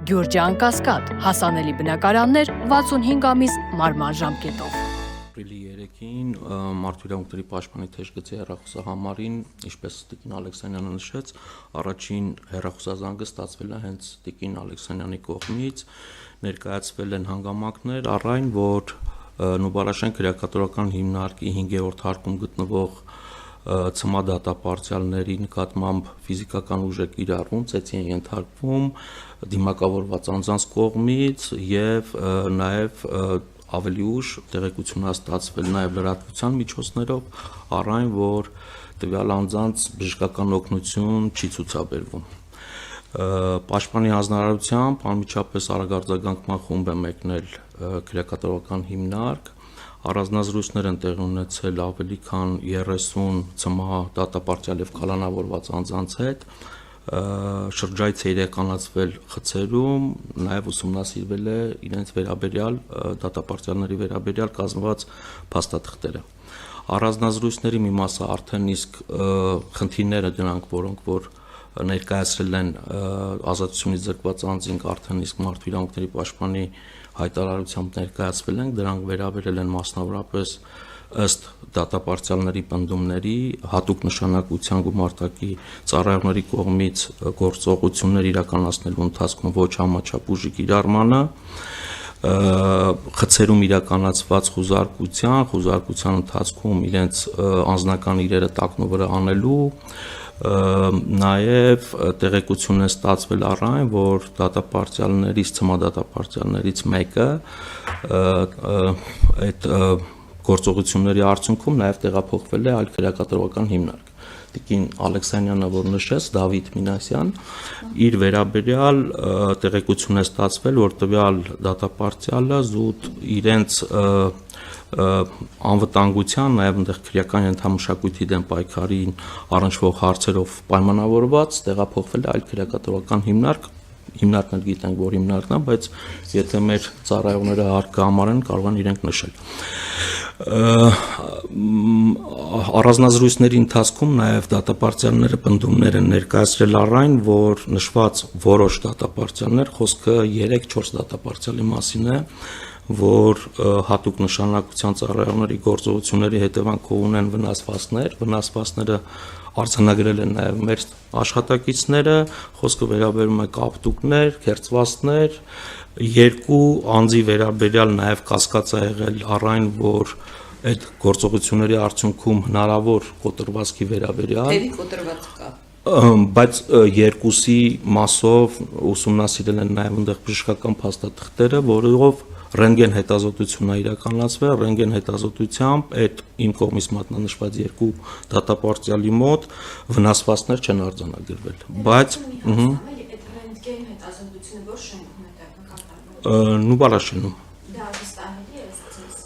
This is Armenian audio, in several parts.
Գյուրջան Կասկադ, հասանելի բնակարաններ 65 ամիս մարման ժամկետով։ Ապրիլի 3-ին Մարդու պաշտպանի թեժգծի հեռախոսահամարին, ինչպես Տիկին Ալեքսանյանը նշեց, առաջին հեռախոսազանգը ստացվել է հենց Տիկին Ալեքսանյանի կողմից, ներկայացվել են հանգամանքներ առ այն, որ Նուբարաշեն քրեակատորական հիմնարկի 5-րդ հարկում գտնվող ցմադատապարտյալների նկատմամբ ֆիզիկական ուժ է կիրառվում, ծեծի են ենթարկվում դիմակավորված անձանց կողմից եւ նաեւ ավելի ուշ տեղեկություն է ստացվել նաեւ լրատվության միջոցներով առ այն, որ տվյալ անձանց բժշկական օգնություն չի ցուցաբերվում։ Պաշտպանի հանձնարարությամբ անմիջապես արագարձագանքման խումբ է մեկնել քրեակատորական հիմնարկ, առանձնազրույցներ են տեղի ունեցել ավելի քան 30 ցմահ եւ կալանավորված անձանց հետ, շրջայց է իրականացվել խցերում, նաեւ ուսումնասիրվել է իրենց վերաբերյալ դատապարտյալների վերաբերյալ կազմված փաստաթղթերը։ Առանձնազրույցների մի մասը արդեն իսկ խնդիրները դրանք, որոնք որ ներկայացրել են ազատությունից զրկված անձինք արդեն իսկ Մարդու իրավունքների պաշտպանի հայտարարությամբ ներկայացվել են, դրանք վերաբերել են մասնավորապես ըստ դատապարտյալների պնդումների հատուկ նշանակության գումարտակի ծառայողների կողմից գործողություններ իրականացնելու ընթացքում ոչ համաչափ ուժի կիրառմանը, խցերում իրականացված խուզարկության ընթացքում իրենց անձնական իրերը տակնու վրա անելու, նաև տեղեկություն է ստացվել առ այն, որ դատապարտյալներից, ցմադատապարտյալներից մեկը այդ գործողությունների արդյունքում նաև տեղափոխվել է այլ քրեակատորական հիմնարկ։ Տիկին Ալեքսանյանը, որ նշեց, Դավիթ Մինասյան, իր վերաբերյալ տեղեկություն է ստացվել, որ տվյալ դատապարտյալը զուտ իրենց անվտանգության, նաև այնտեղ քրեական ենթամշակույթի դեմ պայքարին առնչվող հարցերով պայմանավորված տեղափոխվել է այլ քրեակատորական հիմնարկ, հիմնարկն գիտենք, որ հիմնարկն է, բայց եթե մեր ծառայողները հարկ կհամարեն, կարող են իրենք նշել։ Առանձնազրույցների ընթացքում նաև դատապարտյալները պնդումներ են ներկայացրել առ այն, որ նշված որոշ դատապարտյալներ, խոսքը 3-4 դատապարտյալի մասին է, որ հատուկ նշանակության ծառայողների գործողությունների հետևանքով ունեն վնասվածները արձանագրել են նաև մեր աշխատակիցները, խոսքը վերաբերում է կապտուկներ, քերծվածքներ, երկու անձի վերաբերյալ նաև կասկած է եղել առ այն, որ այդ գործողությունների արդյունքում հնարավոր կոտրվածքի վերաբերյալ Դերի կոտրված կա, բայց երկուսի մասով ուսումնասիրել են նաև այնտեղ բժշկական փաստաթղթերը, որով ռենտգեն հետազոտություն է իրականացվել, ռենտգեն հետազոտությամբ այդ իմ կողմից մատնանշված երկու դատապարտյալի մոտ վնասվածքներ չեն արձանագրվել, բայց այդ ռենտգեն հետազոտությունը որ շենքում է կատարվում։ Նուբարաշենում։ Դա վստահելի է ձեզ։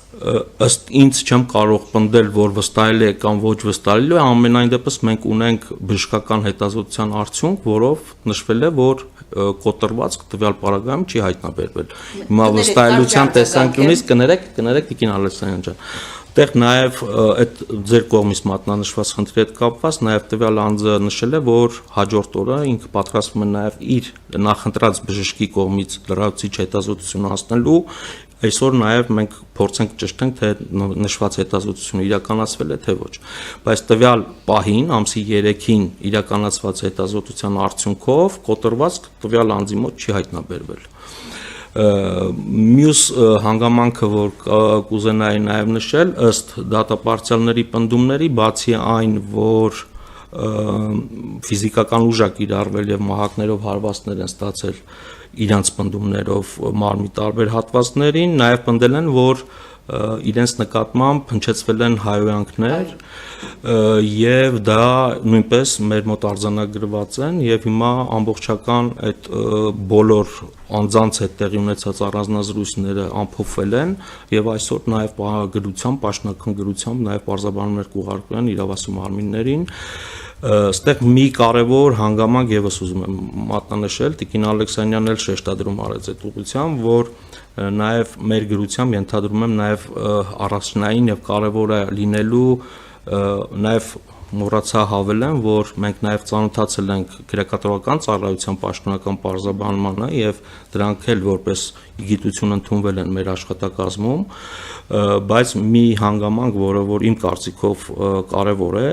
Ըստ ինձ չեմ կարող պնդել, որ վստահելի է կամ ոչ վստահելի է, ամենայն դեպս մենք ունենք բժշկական հետազոտության արդյունք, որով նշվել է, որ կոտրվածք տվյալ պարագայում չի հայտնաբերվել։ Հիմա վստահելիության տեսանկյունից կներեք Տիկին Ալեքսանյան ջան։ Այդտեղ նաև այդ ձեր կողմից մատնանշված խնդրի հետ կապված նաև տվյալ անձը նշել է, որ հաջորդ օրը ինքը պատրաստվում է նաև իր նախընտրած բժշկի կողմից լրացուցիչ հետազոտություն անցնելու։ Այսօր նաև մենք փորձենք ճշտենք, թե նշված հետազոտությունը իրականացվել է, թե ոչ։ Բայց տվյալ պահին, ամսի 3-ին իրականացված հետազոտության արդյունքով կոտրվածք տվյալ անձի մոտ չի հայտնաբերվել։ Մյուս հանգամանքը, որ կուզենայի նաև նշել, ըստ դատապարտյալների պնդումների, բացի այն, որ ֆիզիկական ուժ է կիրառվել եւ մահակներով հարվածներ են ստացել իրանց պնդումներով մարմնի տարբեր հատվածներին, նաև պնդել են, որ իրենց նկատմամբ հնչեցվել են հայհոյանքներ եւ դա նույնպես մեր մոտ արձանագրված են եւ հիմա ամբողջական այդ բոլոր անձանց հետ տեղի ունեցած առանձնազրույցները ամփոփվել են եւ այսօր նաեւ պաշտոնական գրությամբ նաեւ պարզաբանումներ կուղարկվել են իրավասու մարմիններին։ Այստեղ մի կարևոր հանգամանք եւս ուզում եմ մատնանշել, Տիկին Ալեքսանյանն էլ շեշտադրում արեց այդ ուղղությամբ, որ նաև մեր գրությամբ ենթադրում եմ նաև առաջնային եւ կարևոր է լինելու նաև մոռացա հավելեմ, որ մենք նաև ծանոթացել ենք քրեակատարողական ծառայության պաշտոնական պարզաբանմանը եւ դրանք էլ որպես գիտություն ընդունվել են մեր աշխատակազմում, բայց մի հանգամանք, որը որ իմ կարծիքով կարևոր է,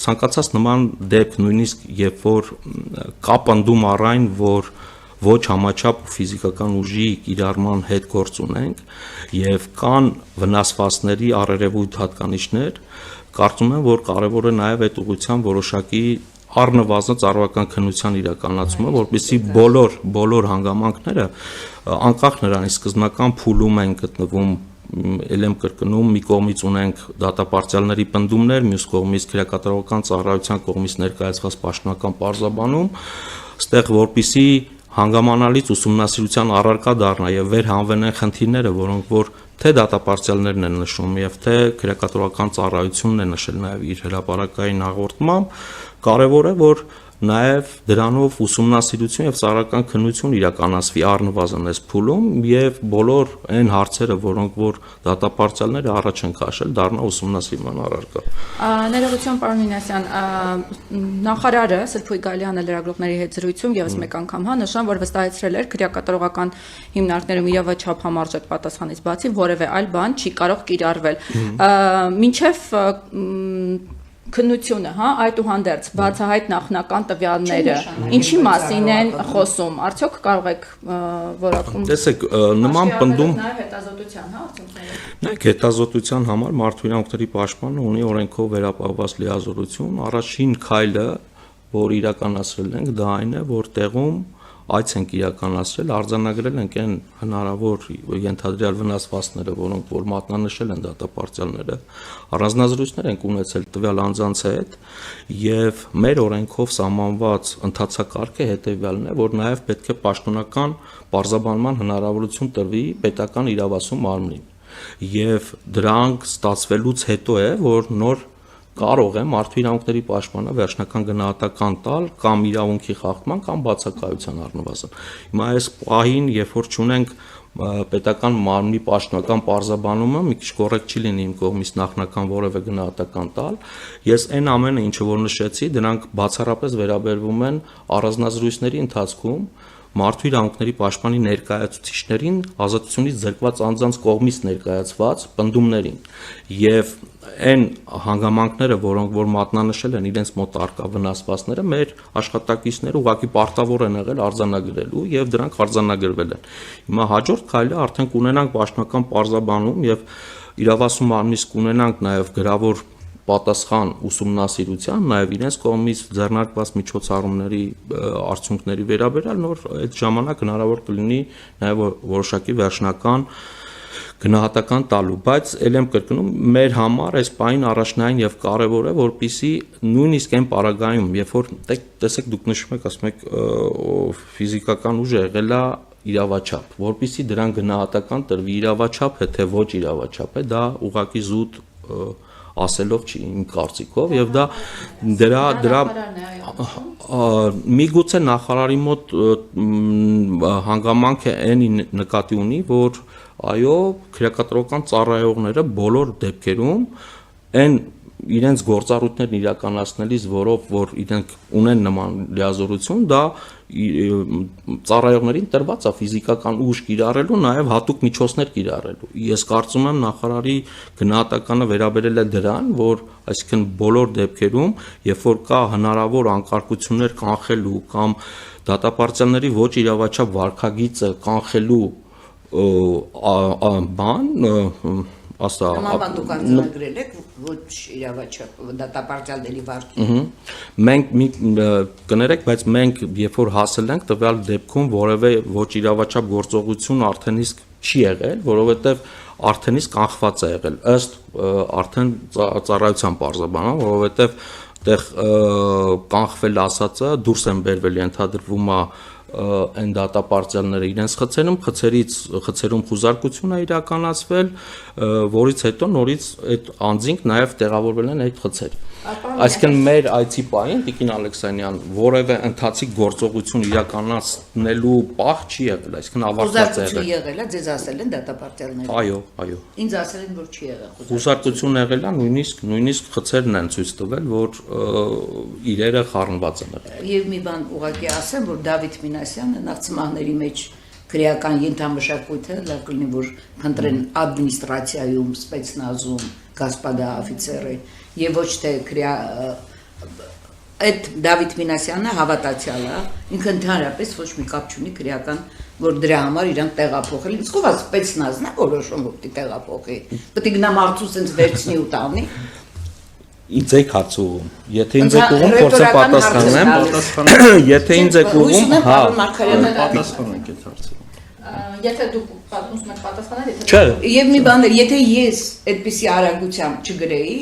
ցանկացած նման դեպք նույնիսկ երբ որ կա պնդում առայն, որ ոչ համաչափ ֆիզիկական ուժի կիրառման հետ գործ ունենք եւ կան վնասվածքների առերևույթ հատկանիշներ, կարծում եմ, որ կարևոր է նաեւ այդ ուղղությամբ որոշակի առնվազն ծառայական քննության իրականացումը, որպեսզի բոլոր հանգամանքները անկախ նրանից սկզբնական փուլում են գտնվում, ելեմ կրկնում, մի կողմից ունենք դատապարտյալների պնդումներ, մյուս կողմից քրեակատարողական ծառայության կողմից ներկայացված պաշտոնական պարզաբանում, ստեղ որպեսզի հանգամանալից ուսումնասիրության առարկա դառնա եւ վերհանվեն այն խնդիրները, որոնք որ թե դատապարտյալներն են նշում եւ թե քրեակատարողական ծառայությունն է նշել նաեւ իր հրապարակային հաղորդմամբ, կարեւոր է որ նաեւ դրանով ուսումնասիրություն եւ ծառայական քննություն իրականացվի առնվազն այս փուլում եւ բոլոր այն հարցերը, որոնք որ դատապարտյալները առաջ են քաշել, դառնա ուսումնասիրման առարկա։ Ներողություն, պարոն Մինասյան, նախարարը Սրփույգ Գալյանը լրագրողների հետ զրույցում եւս մեկ անգամ նշան, որ վստահեցրել էր քրեակատարողական հիմնարկներում իրավաչափ համարժեք պատասխանից բացի որևէ այլ բան չի կարող կիրառվել։ Մինչեւ քննությունը, այդուհանդերձ բացահայտ նախնական տվյալները ինչի մասին են խոսում, արդյոք կարող եք որակում։ Տեսեք, նման պնդում նաև հետազոտության, արդյունքները։ Նայեք, հետազոտության համար մարդու իրավունքների պաշտպանը ունի օրենքով վերապահված լիազորություն, առաջին քայլը, որ իրականացրել ենք, դա այն է, որ տեղում այց ենք իրականացրել, արձանագրել ենք այն հնարավոր ենթադրյալ վնասվածքները, որոնք որ մատնանշել են դատապարտյալները, առանձնազրույցներ ենք ունեցել տվյալ անձանց հետ եւ մեր օրենքով սահմանված ընթացակարգը հետեւյալն է, որ նաեւ պետք է պաշտոնական պարզաբանման հնարավորություն տրվի պետական իրավասու մարմնին եւ դրանք ստացվելուց հետո է, որ նոր կարող է մարդու իրավունքների պաշտպանը վերջնական գնահատական տալ կամ իրավունքի խախտման կամ բացակայության առնվազն։ Հիմա այս պահին, երբ որ չունենք պետական մարմնի պաշտոնական պարզաբանումը, մի քիչ կոռեկտ չի լինի իմ կողմից նախնական որևէ գնահատական տալ, ես այն ամենը, ինչը որ նշեցի, դրանք բացառապես վերաբերվում են առանձնազրույցների ընթացքում մարդու իրավունքների պաշտպանի ներկայացուցիչներին ազատությունից զրկված անձանց կողմից ներկայացված պնդումներին եւ այն հանգամանքները, որոնք որ մատնանշել են իրենց մոտ արկա վնասվածքները, մեր աշխատակիցները ուղղակի պարտավոր են եղել արձանագրելու եւ դրանք արձանագրվել են։ Հիմա հաջորդ քայլը արդեն կունենանք պաշտոնական պարզաբանում եւ իրավասու մարմնից կունենանք նաեւ գրավոր պատասխան ուսումնասիրության, նաև իրենց կողմից ձեռնարկված միջոցառումների արդյունքների վերաբերյալ նոր այդ ժամանակ հնարավոր կլինի նաև որոշակի վերջնական գնահատական տալու, բայց ել եմ կրկնում, մեր համար այս պահին առաջնային եւ կարեւոր է, որպեսզի նույնիսկ այն պարագայում, երբ որ տեսեք դուք նշում եք, ասում եք ֆիզիկական ուժը եղել է իրավաչափ, որպեսզի դրան գնահատական տրվի իրավաչափ է, թե ոչ իրավաչափ է, դա ուղղակի զուտ ասելով չի իմ կարծիքով եւ դա դրա միգուցե նախարարի մոտ հանգամանք է այն նկատի ունի, որ այո, քրեակատարողական ծառայողները բոլոր դեպքերում այն իրենց գործառույթներն իրականացնելիս, որով որ իրենք ունեն նման լիազորություն, դա ծառայողներին տրված է ֆիզիկական ուժ կիրառելու, նաև հատուկ միջոցներ կիրառելու։ Ես կարծում եմ նախարարի գնահատականը վերաբերել է դրան, որ այսինքն բոլոր դեպքերում, երբ որ կա հնարավոր անկարգություններ կանխելու կամ դատապարտյալների ոչ իրավաչափ վարքագիծը կանխելու բան, Նման դուք արձանագրել եք ոչ իրավաչափ դատապարտյալների վարքի։ Մենք կներեք, բայց մենք երբ որ հասել ենք տվյալ դեպքում որևէ ոչ իրավաչափ գործողություն արդեն իսկ չի եղել, որովհետև արդեն իսկ կանխված է եղել ըստ արդեն ծառայության պարզաբանման, որովհետև այդտեղ կանխվել ասածը դուրս են բերվել ենթադրվում է այն դատապարտյալները իրենց խցերում խուզարկություն է իրականացվել, որից հետո նորից այդ անձինք նաև տեղավորվել են այդ խցեր։ Այսինքն մեր այցի պահին Տիկին Ալեքսանյան որևէ ընթացիկ գործողություն իրականացնելու պահ չի եղել, այսինքն ավարտված է Խոզարկություն եղել։ եղել է, ձեզ ասել են դատապարտյալները։ Այո։ Ինձ ասել են, որ չի եղել։ Խուսարկություն եղել է, նույնիսկ խցերն են ցույց տվել, որ իրերը խառնված են եղել։ Եվ մի բան ուղղակի ասեմ, որ Դավիթ Մինասյանը նախ ծմահների մեջ քրեական ենթամշակույթը լավ կլինի, որ փնտրեն ադմինիստրացիայում, սպեցնազում, գասպադա օֆիցերը եւ ոչ թե այդ Դավիթ Մինասյանը հավատացյալ է, ինքը ընդհանրապես ոչ մի կապ չունի քրեական, որ դրա համար իրանք տեղափոխել։ Իսկ ով է սպեցնազն է որոշում որ պիտի տեղափոխի։ Պետք է գնա մարդու sense վերցնի ու տանի։ Ինձ եք հարց ուղում։ Եթե ինձ եք ուղում, փորձեմ պատասխանեմ։ Եթե ինձ եք ուղում, հա, պատասխանենք այդ հարցը։ Եթե դուք ուզում եք պատասխանել, եթե չէ, Եվ մի բան էր, եթե ես այդպիսի արագությամբ չգրեի,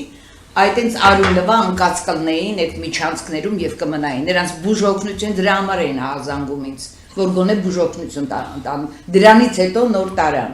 այդտենց արուննվա անկած կլնեին այդ միջանցքներում եւ կմնային։ Նրանց բուժօգնություն դրա համար էին հազանգում ինձ, որ գոնե բուժօգնություն տան։ Դրանից հետո նոր տարան։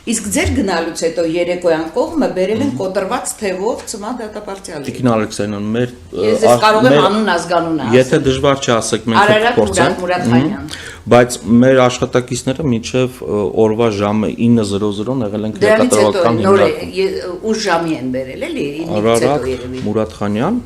Իսկ ձեր գնալուց հետո երեկոյան կողմը բերել են կոտրված թևով ծմա դատապարտյալի։ Տիկին Ալեքսանյան, մեր Ես կարող եմ անուն ազգանուն ասել։ Եթե դժվար չի ասեք, մենք Արարատ կփորձենք։ Մուրադխանյան։ Բայց մեր աշխատակիցները մինչև օրվա ժամը 9:00-ն եղել են Դրանից հետո քրեակատարական նոր հիմնարկում։ ուշ ժամի են բերել էլի, 9-ից հետո Արարատ երևի։ Մուրադխանյան,